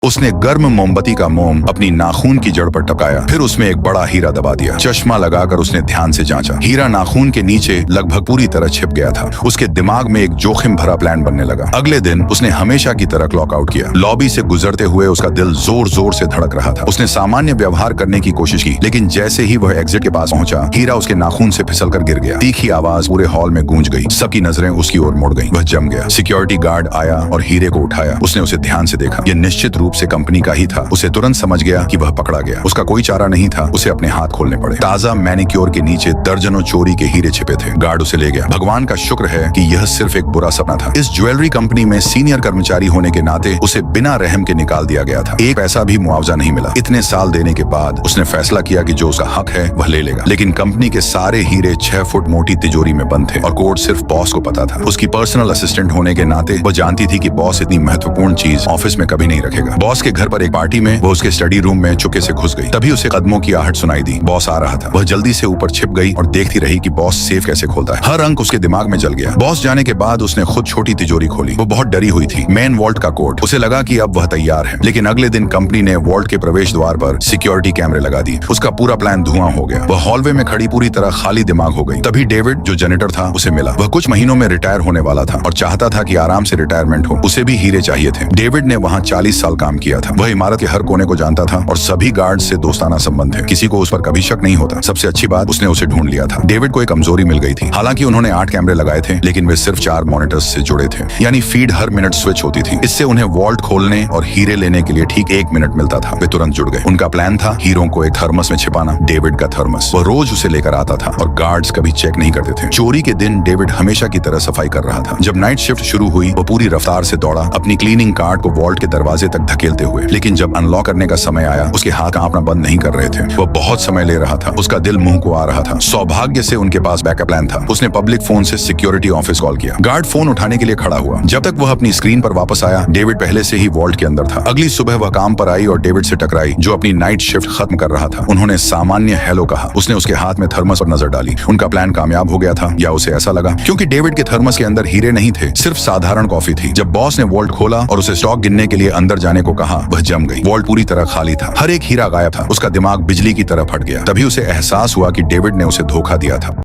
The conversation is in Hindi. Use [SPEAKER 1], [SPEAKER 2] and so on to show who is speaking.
[SPEAKER 1] उसने गर्म मोमबत्ती का मोम अपनी नाखून की जड़ पर टपकाया, फिर उसमें एक बड़ा हीरा दबा दिया। चश्मा लगाकर उसने ध्यान से जांचा। हीरा नाखून के नीचे लगभग पूरी तरह छिप गया था। उसके दिमाग में एक जोखिम भरा प्लान बनने लगा। अगले दिन उसने हमेशा की तरह क्लॉक आउट किया। लॉबी से गुजरते हुए उसका दिल जोर जोर से धड़क रहा था। उसने सामान्य व्यवहार करने की कोशिश की, लेकिन जैसे ही वह एग्जिट के पास पहुंचा, हीरा उसके नाखून से फिसलकर गिर गया। तीखी आवाज पूरे हॉल में गूंज गई। सबकी नजरें उसकी ओर मुड़ गईं। वह जम गया। सिक्योरिटी गार्ड आया और हीरे को उठाया। उसने उसे ध्यान से देखा। यह निश्चित रूप से कंपनी का ही था। उसे तुरंत समझ गया कि वह पकड़ा गया। उसका कोई चारा नहीं था। उसे अपने हाथ खोलने पड़े। ताजा मैनिक्योर के नीचे दर्जनों चोरी के हीरे छिपे थे। गार्ड उसे ले गया। भगवान का शुक्र है कि यह सिर्फ एक बुरा सपना था। इस ज्वेलरी कंपनी में सीनियर कर्मचारी होने के नाते उसे बिना रहम के निकाल दिया गया था। एक पैसा भी मुआवजा नहीं मिला। इतने साल देने के बाद उसने फैसला किया कि जो उसका हक है वह ले लेगा। लेकिन कंपनी के सारे हीरे 6 फुट मोटी तिजोरी में बंद थे और कोड सिर्फ बॉस को पता था। उसकी पर्सनल असिस्टेंट होने के नाते वह जानती थी कि बॉस इतनी महत्वपूर्ण चीज ऑफिस में कभी नहीं रखेगा। बॉस के घर पर एक पार्टी में वो उसके स्टडी रूम में चुपके से घुस गई। तभी उसे कदमों की आहट सुनाई दी। बॉस आ रहा था। वह जल्दी से ऊपर छिप गई और देखती रही कि बॉस सेफ कैसे खोलता है। हर अंक उसके दिमाग में जल गया। बॉस जाने के बाद उसने खुद छोटी तिजोरी खोली। वो बहुत डरी हुई थी। मेन वॉल्ट का कोड। उसे लगा कि अब वह तैयार है। लेकिन अगले दिन कंपनी ने वॉल्ट के प्रवेश द्वार पर सिक्योरिटी कैमरे लगा दिए। उसका पूरा प्लान धुआं हो गया। वह हॉलवे में खड़ी पूरी तरह खाली दिमाग हो गई। तभी डेविड, जो जेनेटर था, उसे मिला। वह कुछ महीनों में रिटायर होने वाला था और चाहता था कि आराम से रिटायरमेंट हो। उसे भी हीरे चाहिए थे। डेविड ने वहाँ 40 साल काम किया था। वह इमारत के हर कोने को जानता था और सभी गार्ड से दोस्ताना संबंध थे। किसी को उस पर कभी शक नहीं होता। सबसे अच्छी बात, उसने उसे ढूंढ लिया था। डेविड को एक कमजोरी मिल गई थी। हालांकि उन्होंने 8 कैमरे लगाए थे, लेकिन वे सिर्फ 4 मॉनिटर्स से जुड़े थे। यानी फीड हर मिनट स्विच होती थी। इससे उन्हें वॉल्ट खोलने और हीरे लेने के लिए ठीक 1 मिनट मिलता था। वे तुरंत जुड़ गए। उनका प्लान था हीरो को एक थर्मस में छिपाना। डेविड का थर्मस। वह रोज उसे लेकर आता था और गार्ड्स कभी चेक नहीं करते थे। चोरी के दिन डेविड हमेशा की तरह सफाई कर रहा था। जब नाइट शिफ्ट शुरू हुई, वो पूरी रफ्तार से दौड़ा, अपनी क्लीनिंग कार्ड को वॉल्ट के दरवाजे तक धकेलते हुए। लेकिन जब अनलॉक करने का समय आया, उसके हाथ कांपना बंद नहीं कर रहे थे। वह बहुत समय ले रहा था। उसका दिल मुंह को आ रहा था। सौभाग्य से उनके पास बैकअप प्लान था। उसने पब्लिक फोन से सिक्योरिटी ऑफिस कॉल किया। गार्ड फोन उठाने के लिए खड़ा हुआ। जब तक वह अपनी स्क्रीन पर वापस आया, डेविड पहले से ही वॉल्ट के अंदर था। अगली सुबह वह काम पर आई और डेविड से टकराई, जो अपनी नाइट शिफ्ट खत्म कर रहा था। उन्होंने सामान्य हेलो कहा। उसने उसके हाथ में थर्मस पर नजर डाली। उनका प्लान कामयाब हो गया था, या उसे ऐसा लगा, क्योंकि डेविड के थर्मस के अंदर हीरे नहीं थे, सिर्फ साधारण कॉफी थी। जब बॉस ने वॉल्ट खोला और उसे स्टॉक गिनने के लिए अंदर जाने को कहा, वह जम गई। वॉल्ट पूरी तरह खाली था। हर एक हीरा गायब था। उसका दिमाग बिजली की तरह फट गया। तभी उसे एहसास हुआ कि डेविड ने उसे धोखा दिया था।